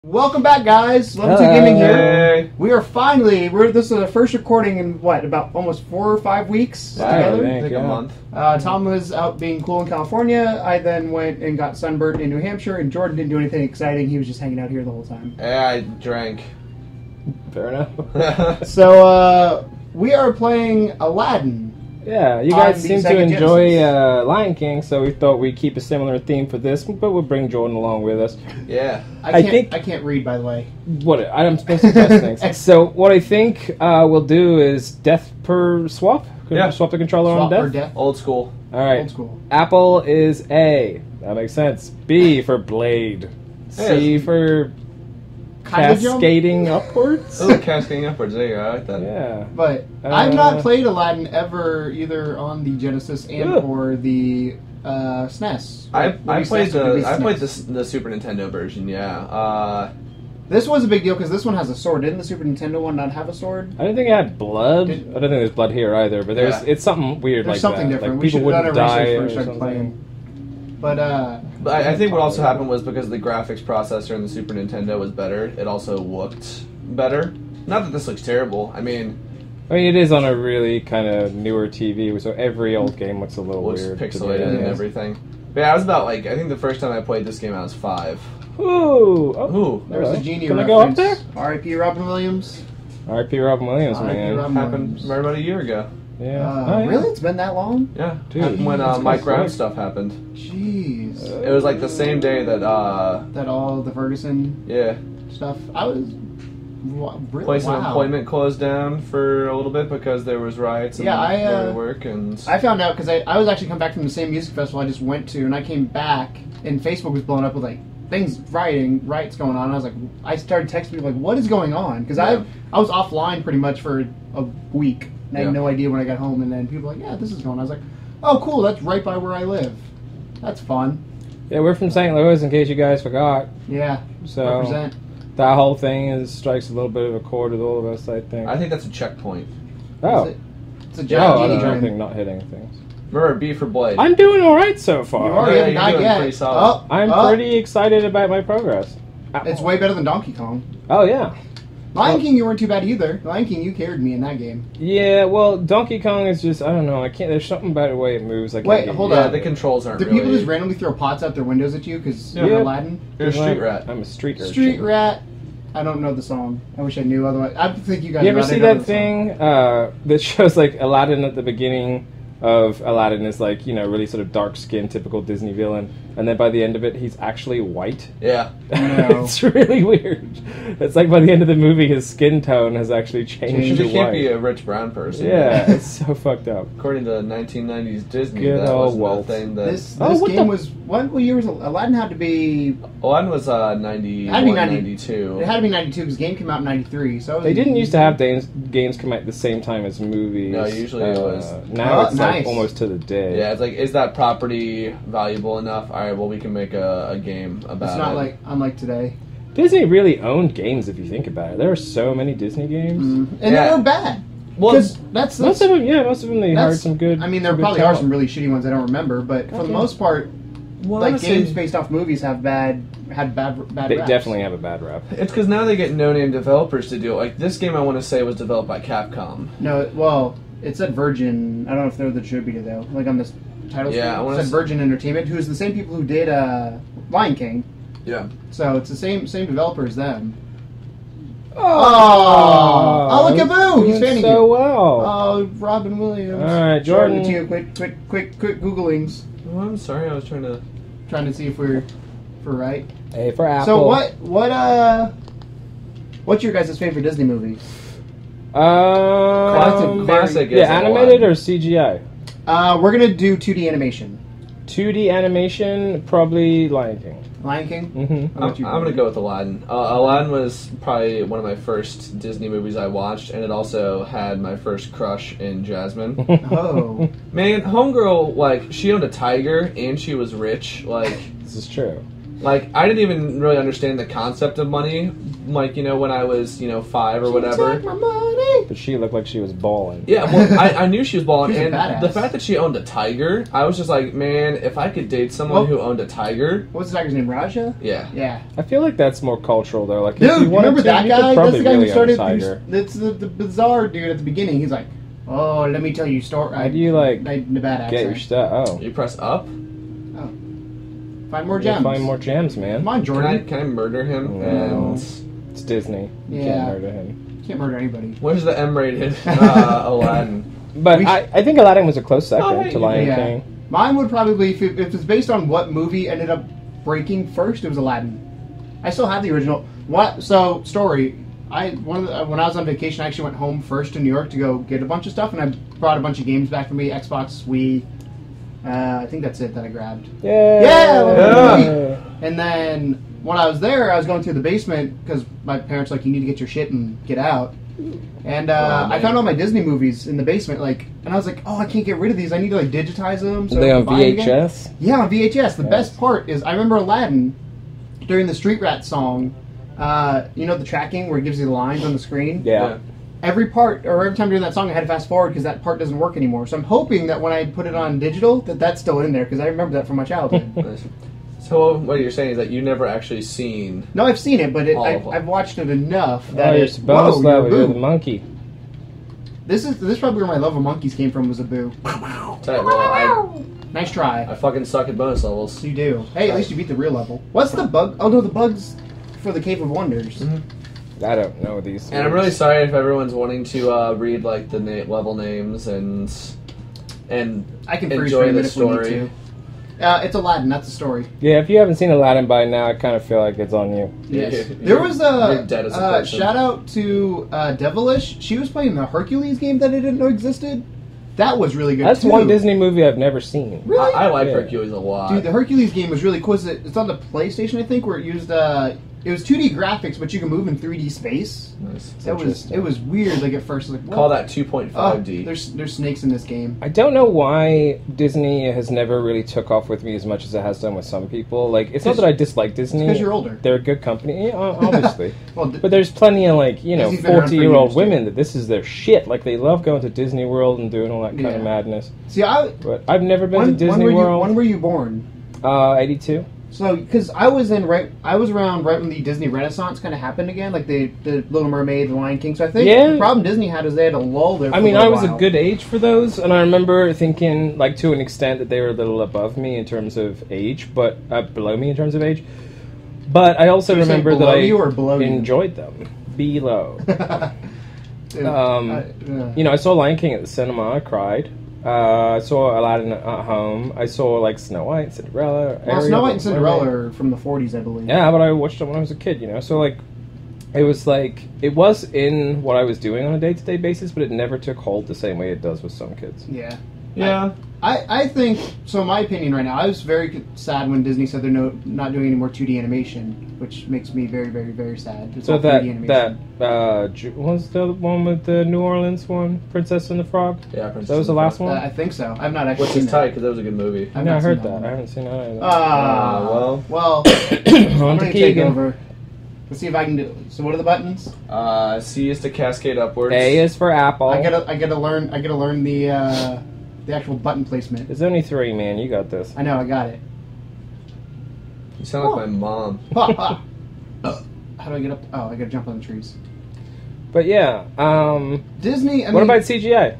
Welcome back, guys. Level 2 Gaming here. We are finally, this is our first recording in, what, about almost 4 or 5 weeks together? I think a month. Tom was out being cool in California. I then went and got sunburnt in New Hampshire, and Jordan didn't do anything exciting. He was just hanging out here the whole time. Yeah, I drank. Fair enough. So, we are playing Aladdin. Yeah, you guys seem to enjoy Genesis. Lion King, so we thought we'd keep a similar theme for this, but we'll bring Jordan along with us. Yeah. I can't read, by the way. What I'm supposed to test things. So what I think we'll do is death per swap. Yeah. Swap the controller Swap on death. per death. Old school. All right. Old school. Apple is A. That makes sense. B for blade. C for cascading upwards. Oh, cascading upwards. There you go. I like that. Yeah. But I've not played Aladdin ever, either on the Genesis and or the SNES. I played the Super Nintendo version. Yeah. This was a big deal because this one has a sword. Didn't the Super Nintendo one not have a sword? I don't think it had blood. I don't think there's blood here either. But it's something weird there's like something that. different. Like We should people have done wouldn't our die research or before we started something. playing. But I think what also happened was because the graphics processor in the Super Nintendo was better, it also looked better. Not that this looks terrible. I mean, it is on a really kind of newer TV, so every old game looks a little weird. Pixelated and everything. But yeah, I was about I think the first time I played this game I was 5. Ooh! Ooh. There's a genie Can reference. I go up there? R.I.P. Robin Williams. R.I.P. Robin Williams, man. Robin Happened Williams. about a year ago. Yeah. Really? It's been that long? Yeah. Dude, Happened when that's Mike quick. Brown stuff happened. Jeez. It was like the same day that That all the Ferguson stuff. I was really place of employment closed down for a little bit because there was riots and going to work and I found out because I was actually come back from the same music festival I just went to, and I came back and Facebook was blowing up with like riots going on. And I was like, I started texting people like, what is going on? Because I was offline pretty much for a week. And I had no idea when I got home, and then people were like, yeah, this is going on. I was like, oh, cool, that's right by where I live. That's fun. Yeah, we're from St. Louis, in case you guys forgot. Yeah, So represent. that whole thing strikes a little bit of a chord with all of us, I think. I think that's a checkpoint. Oh. It's a giant I genie don't train. think not hitting things. Remember B for Blade. I'm doing all right so far. You already haven't you're died doing yet. pretty solid. I'm pretty excited about my progress. It's way better than Donkey Kong. Oh, yeah. Lion King, you weren't too bad either. Lion King, you carried me in that game. Yeah, well, Donkey Kong is just, I don't know, I can't, there's something about the way it moves. Wait, hold Yeah, on. the controls aren't Do really... people just randomly throw pots out their windows at you because you're Aladdin? You're a street rat. I'm a street urchin. Street rat. I don't know the song. I wish I knew. Otherwise, I think you guys. You ever know, I see know that the thing that shows like Aladdin at the beginning of Aladdin is like, really sort of dark skinned, typical Disney villain, and then by the end of it he's actually white? Yeah. No. It's really weird. It's like by the end of the movie his skin tone has actually changed to You can't white. be a rich brown person. Yeah, it's so fucked up. According to 1990s Disney, Good that old wasn't Walt. a thing that... This what game was what year was Aladdin? Had to be. Aladdin was 91, It had to be 90 92. It had to be 92 because the game came out in 93. So They didn't used to have games come out at the same time as movies. No, usually it was. Now it's like nice. almost to the day. Yeah, it's like, is that property valuable enough? All right, well, we can make a game about it. It's not like unlike today. Disney really owned games if you think about it. There are so many Disney games. And they were bad. Well, that's most of them they hired some good. I mean, there probably are some really shitty ones I don't remember, but for the most part, games based off movies had bad They raps. definitely have a bad rap. It's because now they get no-name developers to do it. Like, this game, I want to say, was developed by Capcom. No, well, it said Virgin. I don't know if they're the distributor though. Like on this title screen, it said Virgin Entertainment, who's the same people who did Lion King. Yeah. So it's the same developer as them. Oh, Oh, look at Boo! He's fanning so you. well. Oh, Robin Williams. All right, Jordan. Quick Googlings. Oh, I'm sorry, I was trying to See if we're right. A for Apple. So what's your guys' favorite Disney movie? Classic. Yeah, animated or CGI? We're gonna do 2D animation. 2D animation, probably Lion King. Lion King? Mm-hmm. I'm going to go with Aladdin. Aladdin was probably one of my first Disney movies I watched, and it also had my first crush in Jasmine. Oh. Man, homegirl, like, she owned a tiger, and she was rich. Like, This is true. Like, I didn't even really understand the concept of money, like, when I was, 5 or whatever. Take my money. But she looked like she was balling. Yeah, well, I knew she was balling, She's a and badass. the fact that she owned a tiger, I was just like, man, if I could date someone who owned a tiger. What's the tiger's name? Raja? Yeah. Yeah. I feel like that's more cultural though. Like, Dude, if you wanted remember to, that you guy? could That's probably the guy who really own a started. tiger. That's the bizarre dude at the beginning. He's like, "Oh, let me tell you a story." How do you like in a bad get your accent. stuff? Oh, You press up? Find more you gems. find more gems, man. Come on, Can Jordan. I murder him? No. And It's Disney. You Yeah. can't murder him. Can't murder anybody. where's the M-rated Aladdin? But We I think Aladdin was a close second Oh, to Lion yeah. King. Mine would probably, if it's based on what movie ended up breaking first, it was Aladdin. I still have the original. Story. When I was on vacation, I actually went home first to New York to go get a bunch of stuff, and I brought a bunch of games back for me. Xbox, Wii. I think that's it that I grabbed. Yeah. And then when I was there, I was going through the basement because my parents were like, you need to get your shit and get out. And I found all my Disney movies in the basement, and I was like, oh, I can't get rid of these. I need to digitize them. So Are they I on can buy them again. VHS? Yeah, on VHS. The Yes. best part is I remember Aladdin during the Street Rat song. The tracking where it gives you the lines on the screen. Yeah. Every part or every time during that song, I had to fast forward because that part doesn't work anymore. So I'm hoping that when I put it on digital, that's still in there because I remember that from my childhood. Nice. So what you're saying is that you've never actually seen... No, I've seen it, but All of them. I've watched it enough that You're it's supposed to you're a you're the boo. monkey. This is probably where my love of monkeys came from, was a boo. Tell you what, Nice try. I fucking suck at bonus levels. You do. Hey, at least you beat the real level. What's the bug? Oh no, the bug's for the Cave of Wonders. I don't know these. And I'm really sorry if everyone's wanting to read the level names and I can freeze enjoy frame the it if we need story. to. It's Aladdin. That's the story. Yeah, if you haven't seen Aladdin by now, I kind of feel like it's on you. Yes. You're- There was you're dead as a person. shout out to Devilish. She was playing the Hercules game that I didn't know existed. That was really good. That's too. one Disney movie I've never seen. Really? I like Yeah. Hercules a lot. Dude, the Hercules game was really cool. It's on the PlayStation, I think, where it used it was 2D graphics, but you can move in 3D space. Nice. It was weird. Like at first, like what? Call that Oh, 2.5D. there's snakes in this game. I don't know why Disney has never really took off with me as much as it has done with some people. Like, it's not that I dislike Disney. because you're older. They're a good company, yeah, obviously. Well, But there's plenty of, Disney's been around for 40-year-old years, women that this is their shit. Like, they love going to Disney World and doing all that kind Yeah. of madness. see, But I've never been to when Disney were you, World. when were you born? 82. So, because I was around right when the Disney Renaissance kind of happened again, like the Little Mermaid, the Lion King. So I think Yeah. the problem Disney had is they had a lull there. For I mean, a little I was a while. good age for those, and I remember thinking, like, to an extent that they were a little above me in terms of age, but below me in terms of age. But I also Did you say remember that below I you or below you? enjoyed them. Below. Dude, I saw Lion King at the cinema. I cried. I saw Aladdin at home. I saw Well, Snow White, Cinderella. Ariel, Snow White and the Cinderella Mermaid. are from the 40s, I believe. Yeah, but I watched it when I was a kid. So it was in what I was doing on a day-to-day basis, but it never took hold the same way it does with some kids. Yeah. Yeah. I think, so in my opinion right now, I was very sad when Disney said they're not doing any more 2D animation, which makes me very, very, very sad. It's So all 3D animation. what was the one with the New Orleans one, Princess and the Frog? Yeah, Princess That was the and last Frog. one. I think so. I've not actually Which seen is tight that. because that was a good movie. I've Yeah, I not heard seen that. one. I haven't seen that either. Well, I'm On going to to take Keegan. over. Let's see if I can do. So what are the buttons? C is to cascade upwards. A is for Apple. I gotta learn the actual button placement. There's only 3, man. You got this. I know, I got it. You sound like my mom. Ha, ha. How do I get up? Oh, I gotta jump on the trees. But yeah, Disney. what about CGI?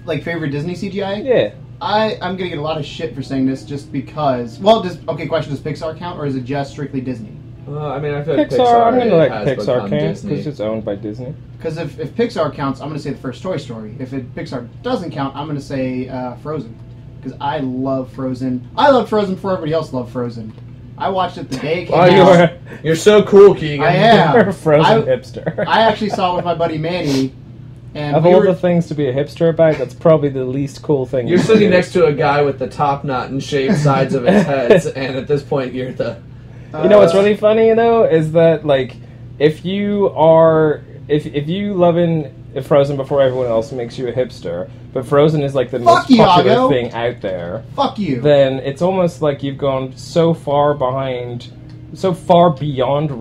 like favorite Disney CGI? Yeah. I'm gonna get a lot of shit for saying this just because. Well, question: does Pixar count, or is it just strictly Disney? I mean, I feel like Pixar, I'm gonna let has Pixar become count Disney. because it's owned by Disney. Because if Pixar counts, I'm gonna say the first Toy Story. If Pixar doesn't count, I'm gonna say Frozen. Because I love Frozen. I love Frozen before everybody else loved Frozen. I watched it the day it came out. You're so cool, Keegan. I am. You're a Frozen I- hipster. I actually saw it with my buddy Manny. And Of we all were, the things to be a hipster about, that's probably the least cool thing. You're you can sitting do. next to a guy with the top knot and shaved sides of his head, and at this point, you're the. You know what's really funny though is that if you loving Frozen before everyone else makes you a hipster, but Frozen is like the Fuck most you, popular Iago. thing out there, Fuck you. then it's almost like you've gone so far beyond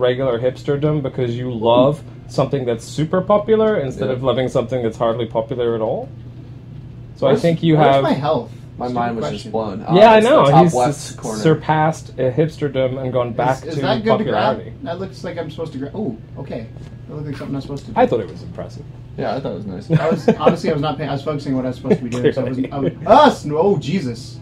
regular hipsterdom because you love something that's super popular instead of loving something that's hardly popular at all. So I think you where's have... my health? My mind was just blown. Yeah, I It's the know. top He's left corner. surpassed hipsterdom and gone back Is to that good popularity. to grab? That looks like I'm supposed to grab. Oh, okay. That looks like something I'm supposed to do. I thought it was impressive. Yeah, I thought it was nice. I was honestly, I was not paying. I was focusing on what I was supposed to be doing. So I was oh Jesus!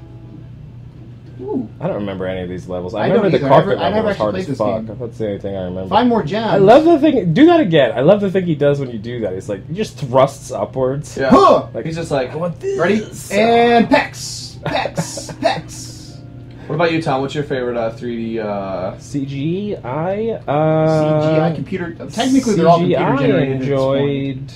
Ooh. I don't remember any of these levels. I I remember don't the either. carpet I never level was actually hard played as this fuck. game. That's the only thing I remember. 5 more gems. I love the thing. Do that again. I love the thing he does when you do that. It's like he just thrusts upwards. Yeah. Huh! Like, He's just like, I want this. Ready? And Pex, Pex, Pex. What about you, Tom? What's your favorite 3D? CGI. CGI computer. Technically, they're all computer CGI generated. enjoyed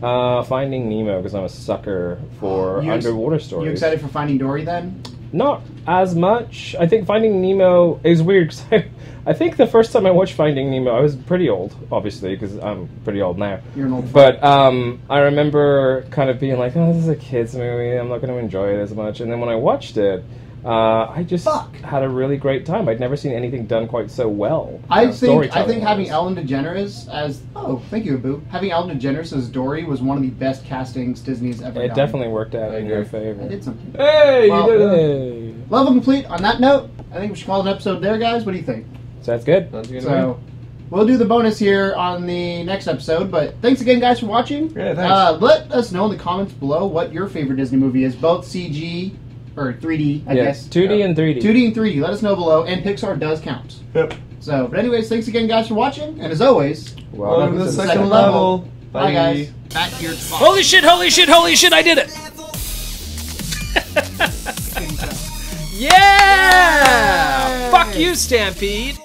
Finding Nemo because I'm a sucker for underwater stories. You excited for Finding Dory then? Not as much. I think Finding Nemo is weird because I think the first time I watched Finding Nemo, I was pretty old, obviously, because I'm pretty old now. You're an old But I remember kind of being like, oh, this is a kid's movie. I'm not going to enjoy it as much. And then when I watched it, I just had a really great time. I'd never seen anything done quite so well. I think Storytelling having wise. Ellen DeGeneres as thank you, Abu. Having Ellen DeGeneres as Dory was one of the best castings Disney's ever done. It definitely worked out I in your agree. favor. I did something. Hey, Well, you did it. Hey. Level complete. On that note, I think we should call it an episode there, guys. What do you think? Sounds good. Sounds good to So, we'll do the bonus here on the next episode. But thanks again, guys, for watching. Yeah, thanks. Let us know in the comments below what your favorite Disney movie is, both CG or 3D, I guess. 2D Yeah. and 3D. 2D and 3D. Let us know below, and Pixar does count. Yep. So, but anyways, thanks again, guys, for watching, and as always, Welcome to the second second level. level. Bye, guys. Back here. Holy shit, holy shit, holy shit, I did it! Yeah! Fuck you, Stampede!